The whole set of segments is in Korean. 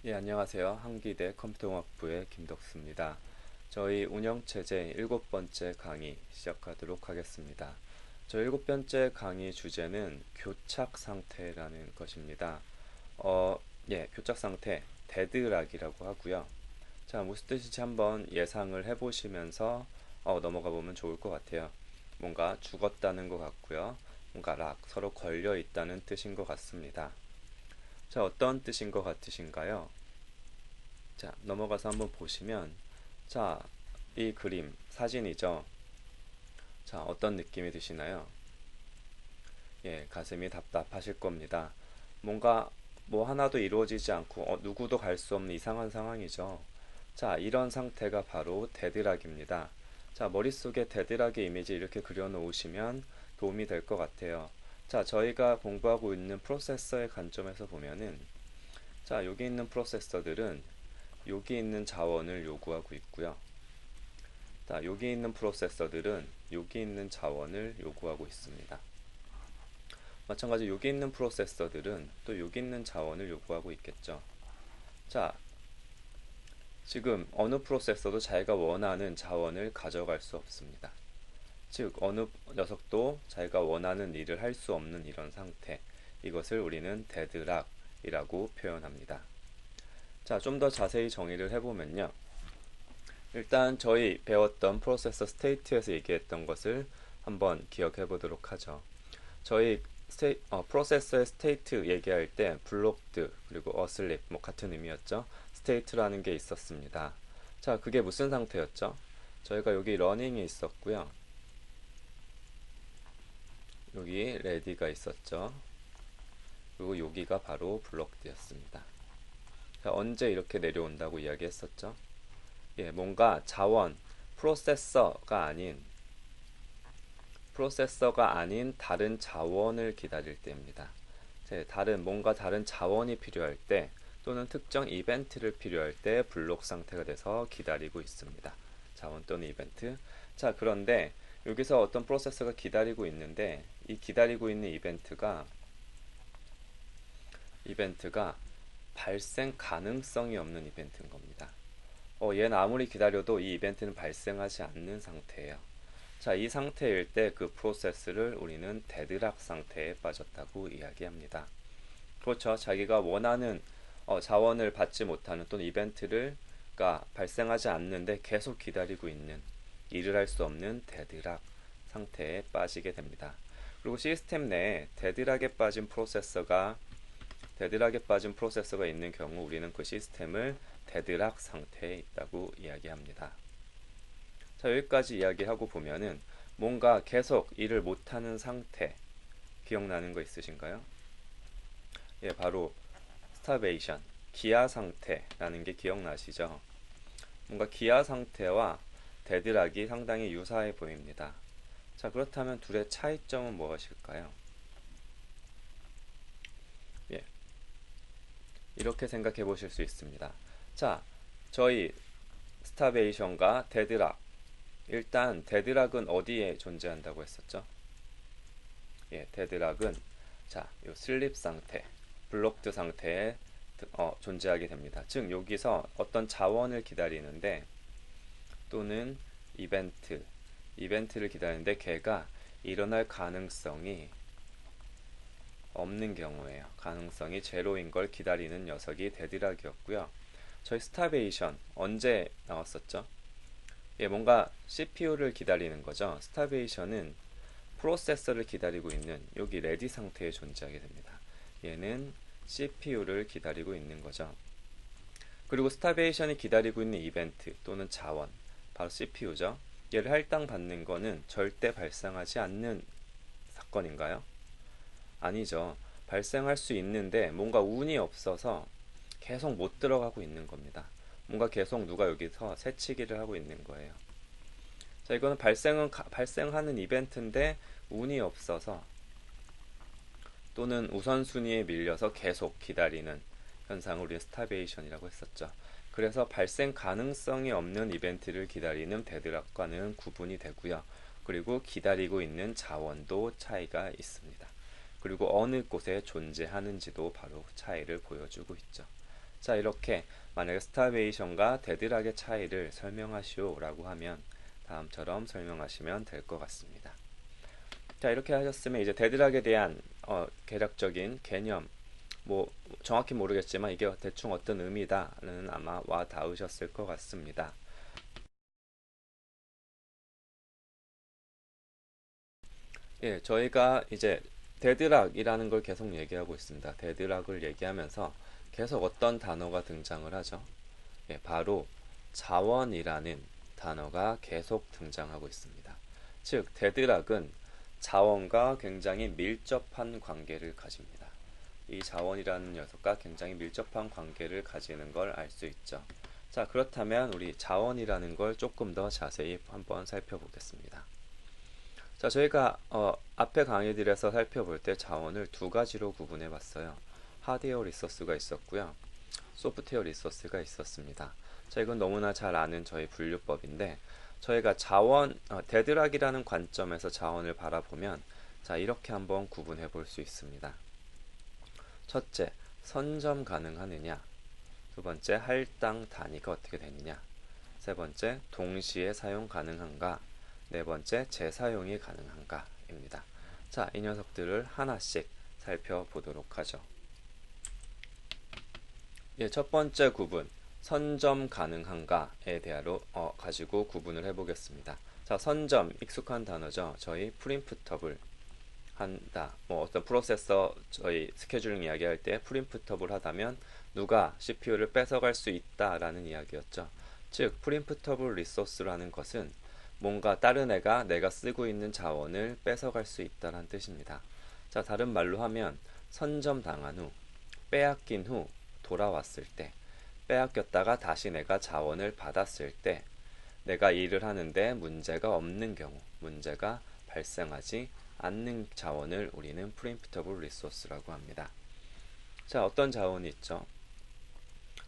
예, 안녕하세요. 한기대 컴퓨터공학부의 김덕수입니다. 저희 운영체제 7번째 강의 시작하도록 하겠습니다. 저 7번째 강의 주제는 교착 상태라는 것입니다. 교착 상태, 데드락이라고 하고요. 자, 무슨 뜻인지 한번 예상을 해보시면서 넘어가 보면 좋을 것 같아요. 뭔가 죽었다는 것 같고요. 뭔가 서로 걸려 있다는 뜻인 것 같습니다. 자, 어떤 뜻인 것 같으신가요? 자, 넘어가서 한번 보시면, 자, 이 그림, 사진이죠. 자, 어떤 느낌이 드시나요? 예, 가슴이 답답하실 겁니다. 뭔가 뭐 하나도 이루어지지 않고 누구도 갈 수 없는 이상한 상황이죠. 자, 이런 상태가 바로 데드락입니다. 자, 머릿속에 데드락의 이미지 이렇게 그려놓으시면 도움이 될 것 같아요. 자, 저희가 공부하고 있는 프로세서의 관점에서 보면은, 자, 여기 있는 프로세서들은 여기 있는 자원을 요구하고 있고요. 자, 여기 있는 프로세서들은 여기 있는 자원을 요구하고 있습니다. 마찬가지로 여기 있는 프로세서들은 또 여기 있는 자원을 요구하고 있겠죠. 자, 지금 어느 프로세서도 자기가 원하는 자원을 가져갈 수 없습니다. 즉, 어느 녀석도 자기가 원하는 일을 할 수 없는 이런 상태. 이것을 우리는 데드락이라고 표현합니다. 자, 좀 더 자세히 정의를 해보면요. 일단 저희 배웠던 프로세서 스테이트에서 얘기했던 것을 한번 기억해 보도록 하죠. 저희 프로세서의 스테이트 얘기할 때 블록드 그리고 어슬립 뭐 같은 의미였죠. 스테이트라는 게 있었습니다. 자, 그게 무슨 상태였죠? 저희가 여기 러닝이 있었고요. 여기 레디가 있었죠. 그리고 여기가 바로 블록드였습니다. 자, 언제 이렇게 내려온다고 이야기했었죠? 예, 뭔가 자원, 프로세서가 아닌 다른 자원을 기다릴 때입니다. 뭔가 다른 자원이 필요할 때 또는 특정 이벤트를 필요할 때 블록 상태가 돼서 기다리고 있습니다. 자원 또는 이벤트. 자, 그런데 여기서 어떤 프로세서가 기다리고 있는데 이 기다리고 있는 이벤트가 발생 가능성이 없는 이벤트인 겁니다. 얘는 아무리 기다려도 이 이벤트는 발생하지 않는 상태예요. 자, 이 상태일 때 그 프로세스를 우리는 데드락 상태에 빠졌다고 이야기합니다. 그렇죠. 자기가 원하는 자원을 받지 못하는 또는 이벤트가 발생하지 않는데 계속 기다리고 있는 일을 할 수 없는 데드락 상태에 빠지게 됩니다. 그리고 시스템 내에 데드락에 빠진 프로세서가 있는 경우 우리는 그 시스템을 데드락 상태에 있다고 이야기합니다. 자, 여기까지 이야기하고 보면은 뭔가 계속 일을 못하는 상태 기억나는 거 있으신가요? 예, 바로 스타베이션, 기아 상태라는 게 기억나시죠? 뭔가 기아 상태와 데드락이 상당히 유사해 보입니다. 자, 그렇다면 둘의 차이점은 무엇일까요? 예, 이렇게 생각해 보실 수 있습니다. 자, 저희 스타베이션과 데드락. 일단 데드락은 어디에 존재한다고 했었죠? 예, 데드락은 자, 요 슬립 상태, 블록드 상태에 존재하게 됩니다. 즉 여기서 어떤 자원을 기다리는데 또는 이벤트를 기다리는데 걔가 일어날 가능성이 없는 경우에요. 가능성이 제로인 걸 기다리는 녀석이 데드락이었고요. 저희 스타베이션 언제 나왔었죠? 예, 뭔가 CPU를 기다리는 거죠. 스타베이션은 프로세서를 기다리고 있는 여기 레디 상태에 존재하게 됩니다. 얘는 CPU를 기다리고 있는 거죠. 그리고 스타베이션이 기다리고 있는 이벤트 또는 자원, 바로 CPU죠. 얘를 할당받는 거는 절대 발생하지 않는 사건인가요? 아니죠. 발생할 수 있는데 뭔가 운이 없어서 계속 못 들어가고 있는 겁니다. 뭔가 계속 누가 여기서 새치기를 하고 있는 거예요. 자, 이거는 발생하는 이벤트인데 운이 없어서 또는 우선순위에 밀려서 계속 기다리는 현상을 우리는 스타베이션이라고 했었죠. 그래서 발생 가능성이 없는 이벤트를 기다리는 데드락과는 구분이 되고요. 그리고 기다리고 있는 자원도 차이가 있습니다. 그리고 어느 곳에 존재하는지도 바로 차이를 보여주고 있죠. 자, 이렇게 만약에 스타베이션과 데드락의 차이를 설명하시오 라고 하면 다음처럼 설명하시면 될 것 같습니다. 자, 이렇게 하셨으면 이제 데드락에 대한 개략적인 개념, 뭐 정확히 모르겠지만 이게 대충 어떤 의미다는 아마 와 닿으셨을 것 같습니다. 예, 저희가 이제 데드락이라는 걸 계속 얘기하고 있습니다. 데드락을 얘기하면서 계속 어떤 단어가 등장을 하죠? 예, 바로 자원이라는 단어가 계속 등장하고 있습니다. 즉, 데드락은 자원과 굉장히 밀접한 관계를 가집니다. 이 자원이라는 녀석과 굉장히 밀접한 관계를 가지는 걸 알 수 있죠. 자, 그렇다면 우리 자원이라는 걸 조금 더 자세히 한번 살펴보겠습니다. 자, 저희가 앞에 강의들에서 살펴볼 때 자원을 두 가지로 구분해 봤어요. 하드웨어 리소스가 있었고요. 소프트웨어 리소스가 있었습니다. 자, 이건 너무나 잘 아는 저희 분류법인데 저희가 자원, 데드락이라는 관점에서 자원을 바라보면 자, 이렇게 한번 구분해 볼 수 있습니다. 첫째, 선점 가능하느냐. 두 번째, 할당 단위가 어떻게 되느냐. 세 번째, 동시에 사용 가능한가. 네 번째, 재사용이 가능한가입니다. 자, 이 녀석들을 하나씩 살펴보도록 하죠. 예, 첫 번째 구분, 선점 가능한가에 대하여 가지고 구분을 해보겠습니다. 자, 선점, 익숙한 단어죠. 저희 프린프터블 한다. 뭐 어떤 프로세서 저희 스케줄링 이야기할 때 프린프터블 하다면 누가 CPU를 뺏어갈 수 있다라는 이야기였죠. 즉, 프린프터블 리소스라는 것은 뭔가 다른 애가 내가 쓰고 있는 자원을 뺏어갈 수 있다는 뜻입니다. 자, 다른 말로 하면 선점당한 후, 빼앗긴 후 돌아왔을 때, 빼앗겼다가 다시 내가 자원을 받았을 때, 내가 일을 하는데 문제가 없는 경우, 문제가 발생하지 않는 자원을 우리는 프리엠프터블 리소스라고 합니다. 자, 어떤 자원이 있죠?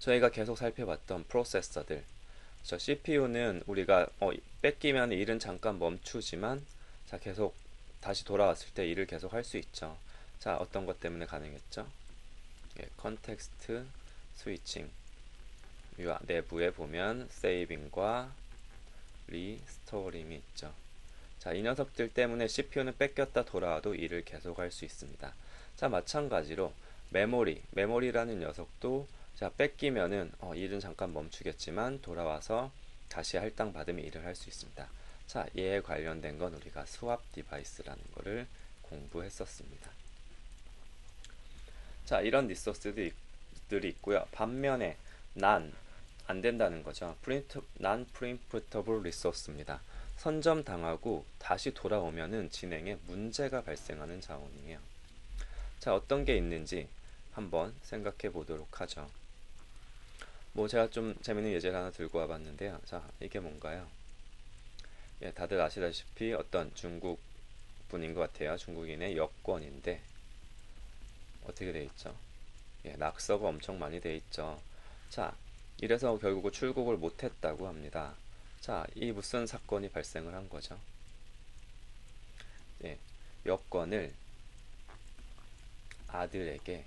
저희가 계속 살펴봤던 프로세서들. 저 CPU는 우리가 뺏기면 일은 잠깐 멈추지만 자, 계속 다시 돌아왔을 때 일을 계속 할 수 있죠. 자, 어떤 것 때문에 가능했죠? 예, 컨텍스트 스위칭. 이 내부에 보면 세이빙과 리스토어링이 있죠. 자, 이 녀석들 때문에 CPU는 뺏겼다 돌아와도 일을 계속할 수 있습니다. 자, 마찬가지로 메모리라는 녀석도 자, 뺏기면은 일은 잠깐 멈추겠지만 돌아와서 다시 할당 받으면 일을 할 수 있습니다. 자, 얘에 관련된 건 우리가 스왑 디바이스라는 거를 공부했었습니다. 자, 이런 리소스들이 있고요. 반면에 안 된다는 거죠. non-preemptable resource입니다. 선점당하고 다시 돌아오면은 진행에 문제가 발생하는 자원이에요. 자, 어떤 게 있는지 한번 생각해 보도록 하죠. 뭐 제가 좀 재밌는 예제를 하나 들고 와봤는데요. 자, 이게 뭔가요? 예, 다들 아시다시피 어떤 중국 분인 것 같아요. 중국인의 여권인데 어떻게 돼 있죠? 예, 낙서가 엄청 많이 돼 있죠. 자, 이래서 결국 출국을 못했다고 합니다. 자, 이 무슨 사건이 발생을 한 거죠? 예, 여권을 아들에게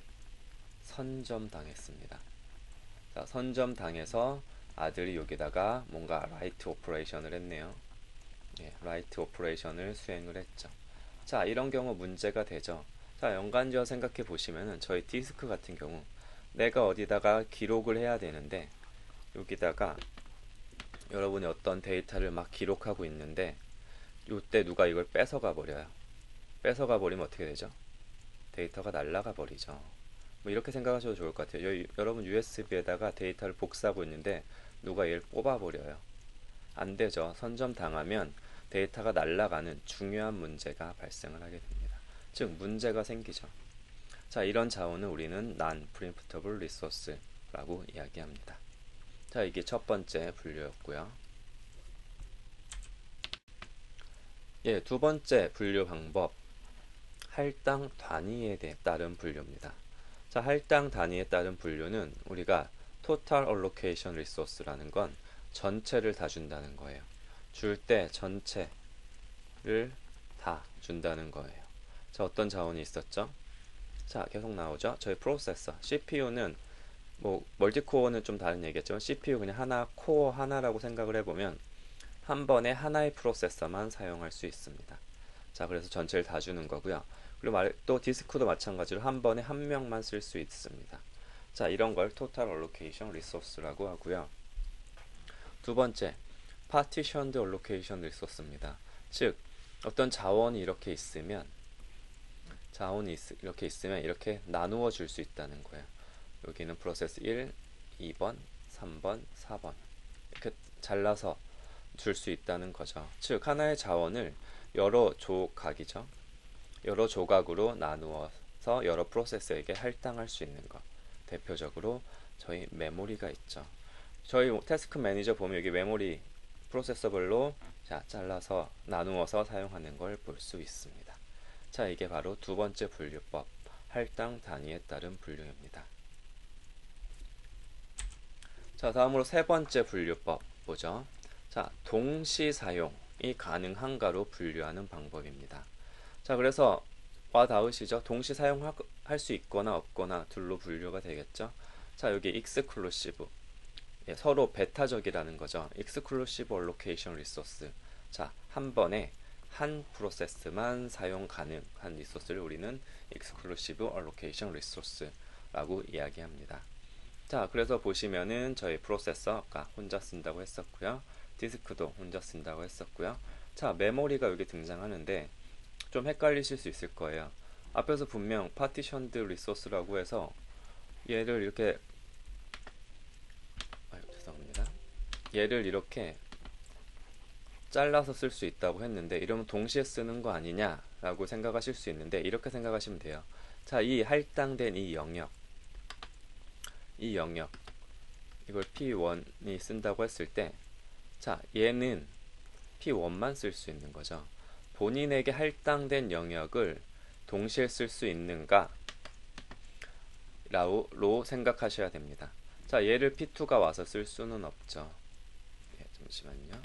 선점당했습니다. 자, 선점당해서 아들이 여기다가 뭔가 라이트 오퍼레이션을 했네요. 예, 라이트 오퍼레이션을 수행을 했죠. 자, 이런 경우 문제가 되죠. 자, 연관지어 생각해 보시면은 저희 디스크 같은 경우 내가 어디다가 기록을 해야 되는데 여기다가 여러분이 어떤 데이터를 막 기록하고 있는데 이때 누가 이걸 뺏어가 버려요. 뺏어가 버리면 어떻게 되죠? 데이터가 날아가 버리죠. 뭐 이렇게 생각하셔도 좋을 것 같아요. 여러분 USB에다가 데이터를 복사하고 있는데 누가 얘를 뽑아버려요. 안 되죠. 선점 당하면 데이터가 날아가는 중요한 문제가 발생을 하게 됩니다. 즉 문제가 생기죠. 자, 이런 자원을 우리는 non-preemptable resource라고 이야기합니다. 자, 이게 첫 번째 분류였고요. 예, 두 번째 분류 방법, 할당 단위에 따른 분류입니다. 자, 할당 단위에 따른 분류는 우리가 total allocation resource라는 건 전체를 다 준다는 거예요. 줄 때 전체를 다 준다는 거예요. 자, 어떤 자원이 있었죠? 자, 계속 나오죠. 저희 프로세서 CPU는 뭐 멀티코어는 좀 다른 얘기겠죠. CPU 그냥 하나, 코어 하나라고 생각을 해보면 한 번에 하나의 프로세서만 사용할 수 있습니다. 자, 그래서 전체를 다 주는 거고요. 그리고 또 디스크도 마찬가지로 한 번에 한 명만 쓸 수 있습니다. 자, 이런 걸 Total Allocation Resource라고 하고요. 두 번째, Partitioned Allocation Resource입니다. 즉, 어떤 자원이 이렇게 있으면 이렇게 나누어 줄 수 있다는 거예요. 여기는 프로세스 1, 2번, 3번, 4번 이렇게 잘라서 줄 수 있다는 거죠. 즉 하나의 자원을 여러 조각이죠. 여러 조각으로 나누어서 여러 프로세서에게 할당할 수 있는 것. 대표적으로 저희 메모리가 있죠. 저희 태스크 매니저 보면 여기 메모리 프로세서별로 잘라서 나누어서 사용하는 걸 볼 수 있습니다. 자, 이게 바로 두 번째 분류법, 할당 단위에 따른 분류입니다. 자, 다음으로 세 번째 분류법 보죠. 자, 동시 사용이 가능한가로 분류하는 방법입니다. 자, 그래서 와 닿으시죠? 동시 사용할 수 있거나 없거나 둘로 분류가 되겠죠. 자, 여기 exclusive, 서로 배타적이라는 거죠. exclusive allocation resource. 자, 한 번에 한 프로세스만 사용 가능한 리소스를 우리는 exclusive allocation resource라고 이야기합니다. 자, 그래서 보시면은 저희 프로세서가 혼자 쓴다고 했었고요. 디스크도 혼자 쓴다고 했었고요. 자, 메모리가 여기 등장하는데 좀 헷갈리실 수 있을 거예요. 앞에서 분명 partitioned resource라고 해서 얘를 이렇게 죄송합니다. 얘를 이렇게 잘라서 쓸 수 있다고 했는데 이러면 동시에 쓰는 거 아니냐라고 생각하실 수 있는데 이렇게 생각하시면 돼요. 자, 이 할당된 이 영역 이걸 P1이 쓴다고 했을 때 자, 얘는 P1만 쓸 수 있는 거죠. 본인에게 할당된 영역을 동시에 쓸 수 있는가 로 생각하셔야 됩니다. 자, 얘를 P2가 와서 쓸 수는 없죠. 잠시만요.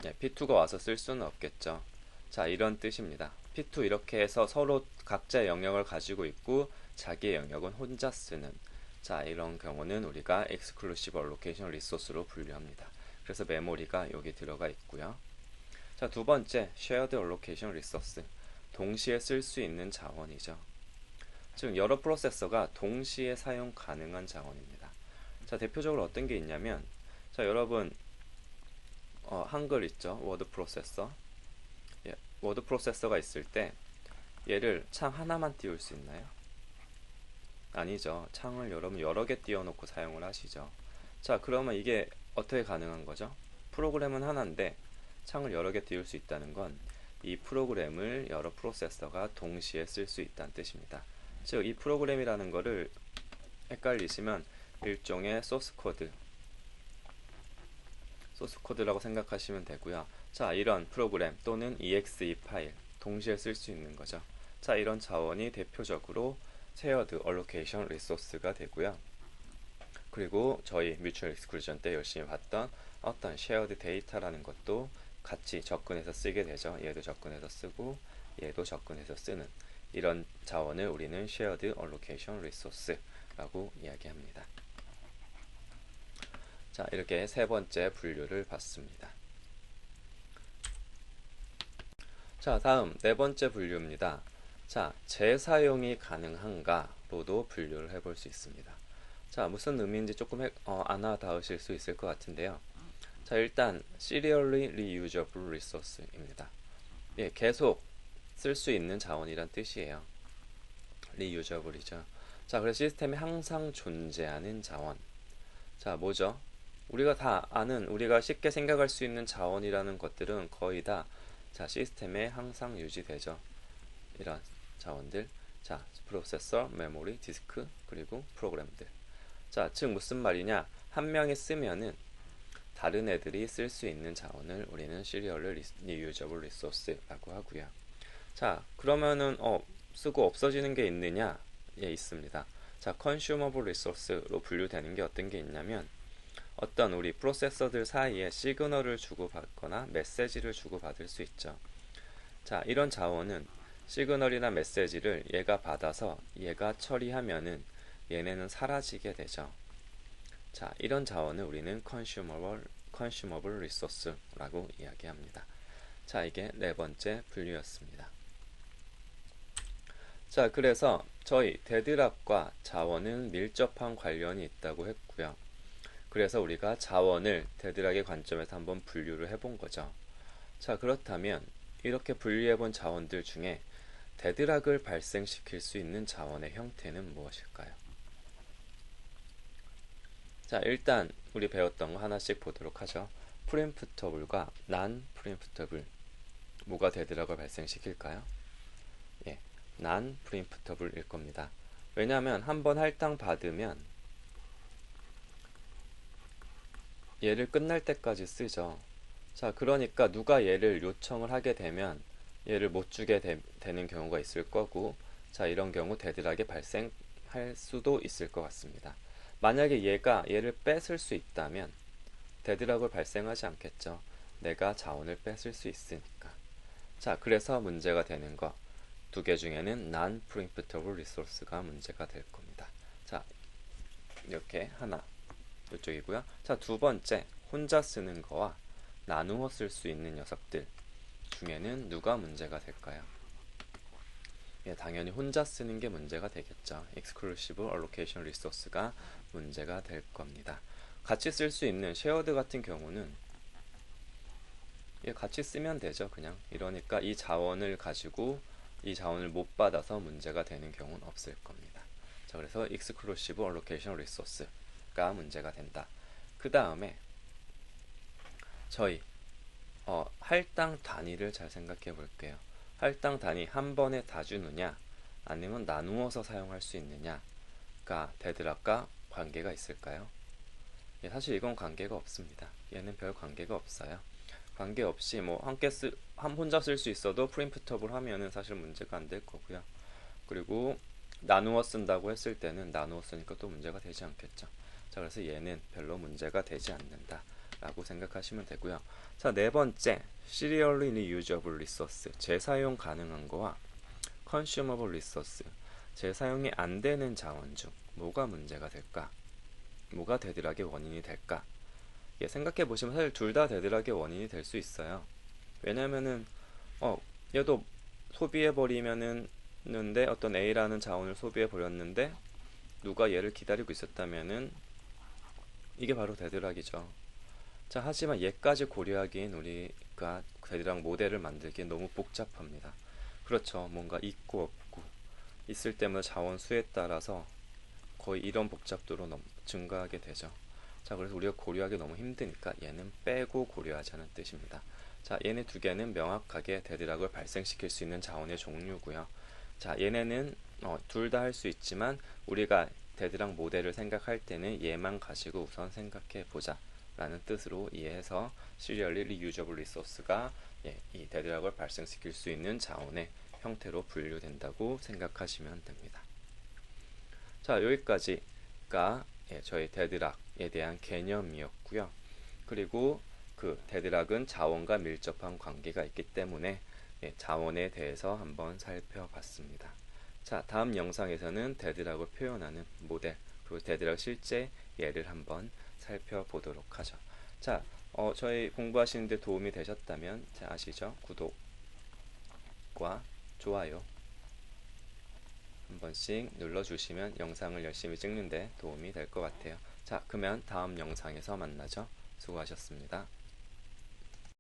P2가 와서 쓸 수는 없겠죠. 자, 이런 뜻입니다. P2 이렇게 해서 서로 각자의 영역을 가지고 있고 자기의 영역은 혼자 쓰는, 자, 이런 경우는 우리가 exclusive allocation resource로 분류합니다. 그래서 메모리가 여기 들어가 있고요. 자, 두 번째 shared allocation resource, 동시에 쓸 수 있는 자원이죠. 즉 여러 프로세서가 동시에 사용 가능한 자원입니다. 자, 대표적으로 어떤 게 있냐면, 자, 여러분 한글 있죠. 워드 프로세서. 워드 프로세서가 있을 때 얘를 창 하나만 띄울 수 있나요? 아니죠. 창을 여러분 여러 개 띄워놓고 사용을 하시죠. 자, 그러면 이게 어떻게 가능한 거죠? 프로그램은 하나인데 창을 여러 개 띄울 수 있다는 건 이 프로그램을 여러 프로세서가 동시에 쓸 수 있다는 뜻입니다. 즉 이 프로그램이라는 거를 헷갈리시면 일종의 소스 코드라고 생각하시면 되고요. 자, 이런 프로그램 또는 exe 파일 동시에 쓸 수 있는 거죠. 자, 이런 자원이 대표적으로 shared allocation resource가 되고요. 그리고 저희 mutual exclusion 때 열심히 봤던 어떤 shared data라는 것도 같이 접근해서 쓰게 되죠. 얘도 접근해서 쓰고 얘도 접근해서 쓰는 이런 자원을 우리는 shared allocation resource라고 이야기합니다. 자, 이렇게 세 번째 분류를 봤습니다. 자, 다음 네 번째 분류입니다. 자, 재사용이 가능한가로도 분류를 해볼 수 있습니다. 자, 무슨 의미인지 조금 안 와닿으실 수 있을 것 같은데요. 자, 일단 serially reusable resource입니다. 예, 계속 쓸 수 있는 자원이란 뜻이에요. reusable이죠. 자, 그래서 시스템에 항상 존재하는 자원. 자, 뭐죠? 우리가 다 아는, 우리가 쉽게 생각할 수 있는 자원이라는 것들은 거의 다 자, 시스템에 항상 유지되죠. 이런 자원들. 자, 프로세서, 메모리, 디스크, 그리고 프로그램들. 자, 즉 무슨 말이냐? 한 명이 쓰면은 다른 애들이 쓸 수 있는 자원을 우리는 serial reusable resource라고 하고요. 자, 그러면은 쓰고 없어지는 게 있느냐? 예, 있습니다. 자, consumable resource로 분류되는 게 어떤 게 있냐면 어떤 우리 프로세서들 사이에 시그널을 주고받거나 메시지를 주고받을 수 있죠. 자, 이런 자원은 시그널이나 메시지를 얘가 받아서 얘가 처리하면은 얘네는 사라지게 되죠. 자, 이런 자원을 우리는 consumable resource라고 이야기합니다. 자, 이게 네 번째 분류였습니다. 자, 그래서 저희 데드락과 자원은 밀접한 관련이 있다고 했고요. 그래서 우리가 자원을 데드락의 관점에서 한번 분류를 해본 거죠. 자, 그렇다면 이렇게 분류해본 자원들 중에 데드락을 발생시킬 수 있는 자원의 형태는 무엇일까요? 자, 일단 우리 배웠던 거 하나씩 보도록 하죠. 프리엠프터블과 난 프리엠프터블, 뭐가 데드락을 발생시킬까요? 예, 난 프리엠프터블일 겁니다. 왜냐하면 한번 할당 받으면 얘를 끝날 때까지 쓰죠. 자, 그러니까 누가 얘를 요청을 하게 되면 얘를 못 주게 되는 경우가 있을 거고, 자, 이런 경우 데드락이 발생할 수도 있을 것 같습니다. 만약에 얘를 뺏을 수 있다면 데드락을 발생하지 않겠죠. 내가 자원을 뺏을 수 있으니까. 자, 그래서 문제가 되는 거 두 개 중에는 non-preemptible resource가 문제가 될 겁니다. 자, 이렇게 하나 이쪽이고요. 자, 두 번째, 혼자 쓰는 거와 나누어 쓸 수 있는 녀석들 중에는 누가 문제가 될까요? 예, 당연히 혼자 쓰는 게 문제가 되겠죠. exclusive allocation resource가 문제가 될 겁니다. 같이 쓸 수 있는 쉐어드 같은 경우는 예, 같이 쓰면 되죠. 그냥 이러니까 이 자원을 가지고 이 자원을 못 받아서 문제가 되는 경우는 없을 겁니다. 자, 그래서 exclusive allocation resource가 문제가 된다. 그 다음에 저희 할당 단위를 잘 생각해 볼게요. 할당 단위 한 번에 다 주느냐 아니면 나누어서 사용할 수 있느냐가 데드락과 관계가 있을까요? 예, 사실 이건 관계가 없습니다. 얘는 별 관계가 없어요. 관계없이 뭐 혼자 쓸 수 있어도 프리엠프터블 하면은 사실 문제가 안 될 거고요. 그리고 나누어 쓴다고 했을 때는 나누어 쓰니까 또 문제가 되지 않겠죠. 자, 그래서 얘는 별로 문제가 되지 않는다 라고 생각하시면 되고요. 자, 네 번째, serially reusable resource, 재사용 가능한 거와 consumable resource, 재사용이 안 되는 자원 중 뭐가 문제가 될까? 뭐가 데드락의 원인이 될까? 예, 생각해 보시면 사실 둘 다 데드락의 원인이 될 수 있어요. 왜냐면은 얘도 소비해 버리면은 어떤 A라는 자원을 소비해 버렸는데 누가 얘를 기다리고 있었다면은 이게 바로 데드락이죠. 자, 하지만 얘까지 고려하기엔 우리가 데드락 모델을 만들기엔 너무 복잡합니다. 그렇죠. 뭔가 있고 없고 있을 때마다 자원 수에 따라서 거의 이런 복잡도로 증가하게 되죠. 자, 그래서 우리가 고려하기 너무 힘드니까 얘는 빼고 고려하자는 뜻입니다. 자, 얘네 두 개는 명확하게 데드락을 발생시킬 수 있는 자원의 종류고요. 자, 얘네는 둘 다 할 수 있지만 우리가 데드락 모델을 생각할 때는 얘만 가지고 우선 생각해 보자 라는 뜻으로 이해해서 serially reusable resource가 이 데드락을 발생시킬 수 있는 자원의 형태로 분류된다고 생각하시면 됩니다. 자, 여기까지가 저희 데드락에 대한 개념이었고요. 그리고 그 데드락은 자원과 밀접한 관계가 있기 때문에 자원에 대해서 한번 살펴봤습니다. 자, 다음 영상에서는 데드락을 표현하는 모델 그리고 데드락 실제 예를 한번 살펴보도록 하죠. 자, 저희 공부하시는데 도움이 되셨다면 아시죠? 구독과 좋아요 한 번씩 눌러주시면 영상을 열심히 찍는데 도움이 될 것 같아요. 자, 그러면 다음 영상에서 만나죠. 수고하셨습니다.